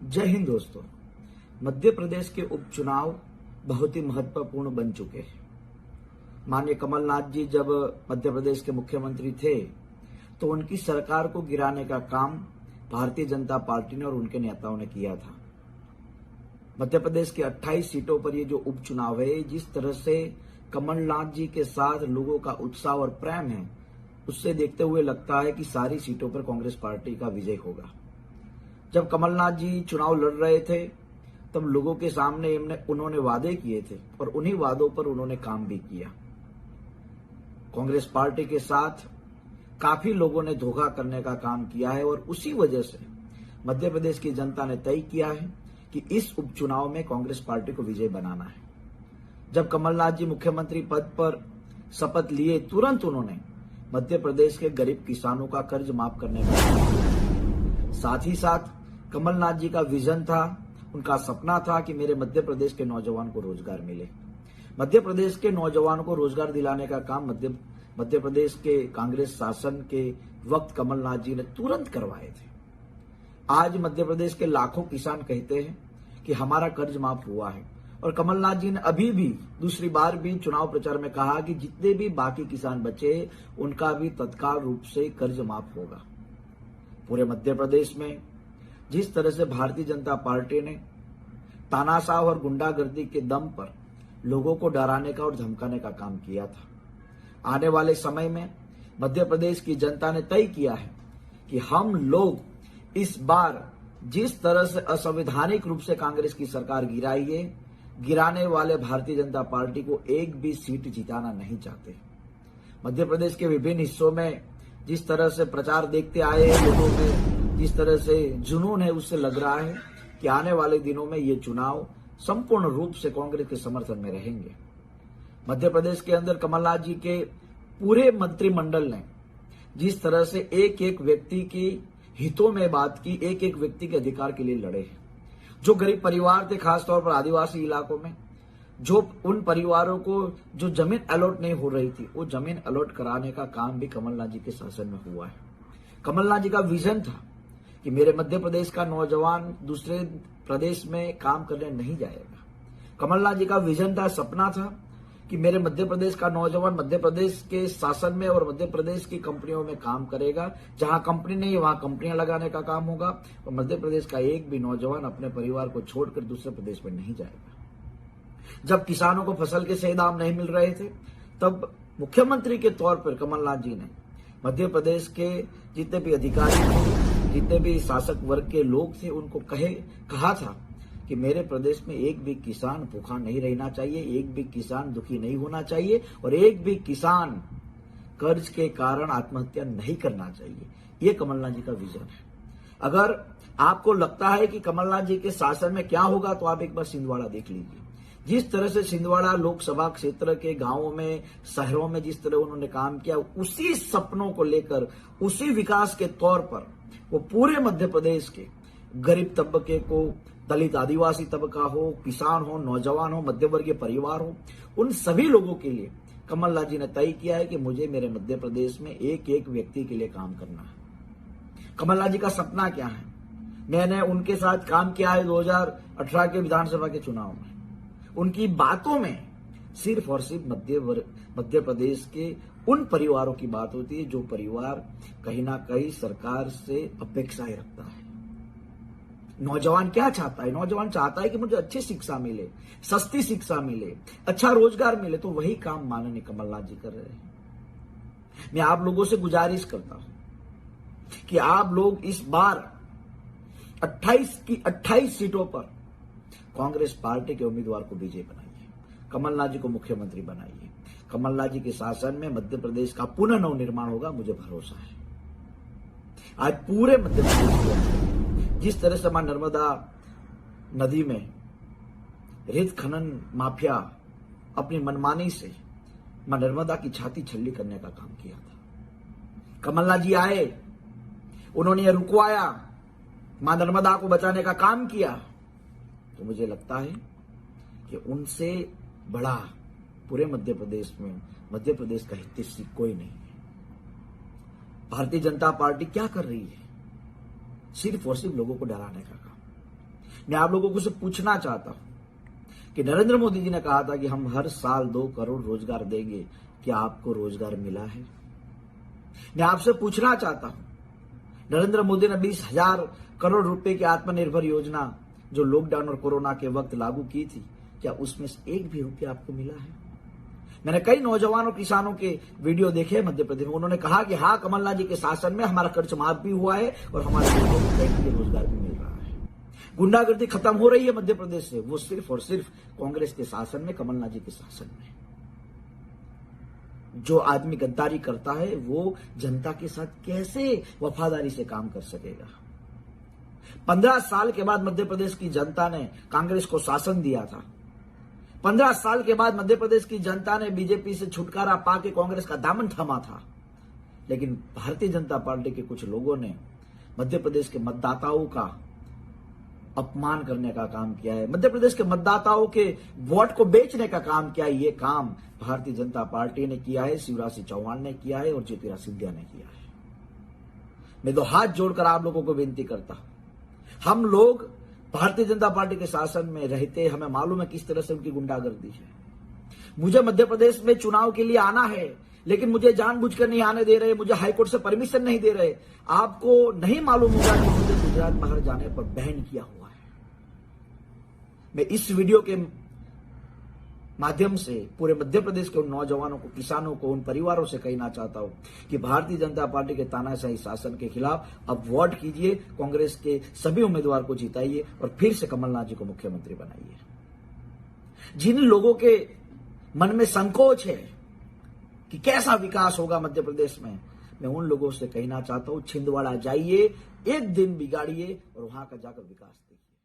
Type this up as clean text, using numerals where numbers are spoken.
जय हिंद दोस्तों। मध्य प्रदेश के उपचुनाव बहुत ही महत्वपूर्ण बन चुके हैं। माननीय कमलनाथ जी जब मध्य प्रदेश के मुख्यमंत्री थे तो उनकी सरकार को गिराने का काम भारतीय जनता पार्टी ने और उनके नेताओं ने किया था। मध्य प्रदेश के 28 सीटों पर ये जो उपचुनाव है, जिस तरह से कमलनाथ जी के साथ लोगों का उत्साह और प्रेम है, उससे देखते हुए लगता है कि सारी सीटों पर कांग्रेस पार्टी का विजय होगा। जब कमलनाथ जी चुनाव लड़ रहे थे तब लोगों के सामने उन्होंने वादे किए थे और उन्हीं वादों पर उन्होंने काम भी किया। कांग्रेस पार्टी के साथ काफी लोगों ने धोखा करने का काम किया है और उसी वजह से मध्य प्रदेश की जनता ने तय किया है कि इस उपचुनाव में कांग्रेस पार्टी को विजय बनाना है। जब कमलनाथ जी मुख्यमंत्री पद पर शपथ लिए तुरंत उन्होंने मध्य प्रदेश के गरीब किसानों का कर्ज माफ करने का काम किया। साथ ही साथ कमलनाथ जी का विजन था, उनका सपना था कि मेरे मध्य प्रदेश के नौजवान को रोजगार मिले। मध्य प्रदेश के नौजवानों को रोजगार दिलाने का काम मध्य प्रदेश के कांग्रेस शासन के वक्त कमलनाथ जी ने तुरंत करवाए थे। आज मध्य प्रदेश के लाखों किसान कहते हैं कि हमारा कर्ज माफ हुआ है और कमलनाथ जी ने अभी भी दूसरी बार भी चुनाव प्रचार में कहा कि जितने भी बाकी किसान बचे उनका भी तत्काल रूप से कर्ज माफ होगा। पूरे मध्य प्रदेश में जिस तरह से भारतीय जनता पार्टी ने तानाशाह और गुंडागर्दी के दम पर लोगों को डराने का और धमकाने का काम किया था, आने वाले समय में मध्य प्रदेश की जनता ने तय किया है कि हम लोग इस बार जिस तरह से असंवैधानिक रूप से कांग्रेस की सरकार गिराई है, गिराने वाले भारतीय जनता पार्टी को एक भी सीट जिताना नहीं चाहते। मध्य प्रदेश के विभिन्न हिस्सों में जिस तरह से प्रचार देखते आए हैं लोगों में, जिस तरह से जुनून है, उससे लग रहा है कि आने वाले दिनों में ये चुनाव संपूर्ण रूप से कांग्रेस के समर्थन में रहेंगे। मध्य प्रदेश के अंदर कमलनाथ जी के पूरे मंत्रिमंडल ने जिस तरह से एक एक व्यक्ति की हितों में बात की, एक एक व्यक्ति के अधिकार के लिए लड़े हैं। जो गरीब परिवार थे, खासतौर पर आदिवासी इलाकों में, जो उन परिवारों को जो जमीन अलॉट नहीं हो रही थी, वो जमीन अलॉट कराने का काम भी कमलनाथ जी के शासन में हुआ है। कमलनाथ जी का विजन था कि मेरे मध्य प्रदेश का नौजवान दूसरे प्रदेश में काम करने नहीं जाएगा। कमलनाथ जी का विजन था, सपना था कि मेरे मध्य प्रदेश का नौजवान मध्य प्रदेश के शासन में और मध्य प्रदेश की कंपनियों में काम करेगा। जहां कंपनी नहीं है वहां कंपनियां लगाने का काम होगा और मध्य प्रदेश का एक भी नौजवान अपने परिवार को छोड़कर दूसरे प्रदेश में नहीं जाएगा। जब किसानों को फसल के सही दाम नहीं मिल रहे थे तब मुख्यमंत्री के तौर पर कमलनाथ जी ने मध्य प्रदेश के जितने भी अधिकारी थे, जितने भी शासक वर्ग के लोग थे, उनको कहा था कि मेरे प्रदेश में एक भी किसान भूखा नहीं रहना चाहिए, एक भी किसान दुखी नहीं होना चाहिए और एक भी किसान कर्ज के कारण आत्महत्या नहीं करना चाहिए। ये कमलनाथ जी का विजन है। अगर आपको लगता है कि कमलनाथ जी के शासन में क्या होगा तो आप एक बार छिंदवाड़ा देख लीजिए। जिस तरह से छिंदवाड़ा लोकसभा क्षेत्र के गांवों में, शहरों में जिस तरह उन्होंने काम किया, उसी सपनों को लेकर, उसी विकास के तौर पर वो पूरे मध्य प्रदेश के गरीब तबके को, दलित आदिवासी तबका हो, किसान हो, नौजवान हो, मध्यवर्गीय परिवार हो, उन सभी लोगों के लिए कमलनाथ जी ने तय किया है कि मुझे मेरे मध्य प्रदेश में एक एक व्यक्ति के लिए काम करना है। कमलनाथ जी का सपना क्या है? मैंने उनके साथ काम किया है 2018 के विधानसभा के चुनाव में। उनकी बातों में सिर्फ और सिर्फ मध्य प्रदेश के उन परिवारों की बात होती है जो परिवार कहीं ना कहीं सरकार से अपेक्षाएं रखता है। नौजवान क्या चाहता है? नौजवान चाहता है कि मुझे अच्छी शिक्षा मिले, सस्ती शिक्षा मिले, अच्छा रोजगार मिले। तो वही काम माननीय कमलनाथ जी कर रहे हैं। मैं आप लोगों से गुजारिश करता हूं कि आप लोग इस बार 28 की 28 सीटों पर कांग्रेस पार्टी के उम्मीदवार को विजय बनाइए, कमलनाथ जी को मुख्यमंत्री बनाइए। कमलनाथ जी के शासन में मध्य प्रदेश का पुनः नवनिर्माण होगा, मुझे भरोसा है। आज पूरे मध्य प्रदेश को जिस तरह से मां नर्मदा नदी में रेत खनन माफिया अपनी मनमानी से मां नर्मदा की छाती छल्ली करने का काम किया था, कमलनाथ जी आए, उन्होंने रुकवाया, मां नर्मदा को बचाने का काम किया। तो मुझे लगता है कि उनसे बड़ा पूरे मध्य प्रदेश में मध्य प्रदेश का हितैषी कोई नहीं है। भारतीय जनता पार्टी क्या कर रही है? सिर्फ और सिर्फ लोगों को डराने का काम। मैं आप लोगों को से पूछना चाहता हूं कि नरेंद्र मोदी जी ने कहा था कि हम हर साल 2 करोड़ रोजगार देंगे, क्या आपको रोजगार मिला है? मैं आपसे पूछना चाहता हूं, नरेंद्र मोदी ने 20,000 करोड़ रुपए की आत्मनिर्भर योजना जो लॉकडाउन और कोरोना के वक्त लागू की थी, क्या उसमें से एक भी रुपया आपको मिला है? मैंने कई नौजवानों किसानों के वीडियो देखे मध्य प्रदेश में, उन्होंने कहा कि हाँ, कमलनाथ जी के शासन में हमारा कर्ज माफ भी हुआ है और हमारे लोगों को कई के रोजगार भी मिल रहा है। गुंडागर्दी खत्म हो रही है मध्य प्रदेश से, वो सिर्फ और सिर्फ कांग्रेस के शासन में, कमलनाथ जी के शासन में। जो आदमी गद्दारी करता है वो जनता के साथ कैसे वफादारी से काम कर सकेगा? 15 साल के बाद मध्य प्रदेश की जनता ने कांग्रेस को शासन दिया था। 15 साल के बाद मध्य प्रदेश की जनता ने बीजेपी से छुटकारा पाके कांग्रेस का दामन थामा था, लेकिन भारतीय जनता पार्टी के कुछ लोगों ने मध्य प्रदेश के मतदाताओं का अपमान करने का काम किया है, मध्य प्रदेश के मतदाताओं के वोट को बेचने का काम किया है। ये काम भारतीय जनता पार्टी ने किया है, शिवराज सिंह चौहान ने किया है और ज्योतिरादित्य सिंधिया ने किया है। मैं तो हाथ जोड़कर आप लोगों को विनती करता हूं, हम लोग भारतीय जनता पार्टी के शासन में रहते, हमें मालूम है किस तरह से उनकी गुंडागर्दी है। मुझे मध्य प्रदेश में चुनाव के लिए आना है, लेकिन मुझे जानबूझकर नहीं आने दे रहे, मुझे हाईकोर्ट से परमिशन नहीं दे रहे। आपको नहीं मालूम होगा कि मुझे गुजरात बाहर जाने पर बैन किया हुआ है। मैं इस वीडियो के माध्यम से पूरे मध्य प्रदेश के उन नौजवानों को, किसानों को, उन परिवारों से कहना चाहता हूं कि भारतीय जनता पार्टी के तानाशाही शासन के खिलाफ अब वोट कीजिए, कांग्रेस के सभी उम्मीदवार को जिताइए और फिर से कमलनाथ जी को मुख्यमंत्री बनाइए। जिन लोगों के मन में संकोच है कि कैसा विकास होगा मध्य प्रदेश में, मैं उन लोगों से कहना चाहता हूं, छिंदवाड़ा जाइए, एक दिन बिगाड़िए और वहां का जाकर विकास देखिए।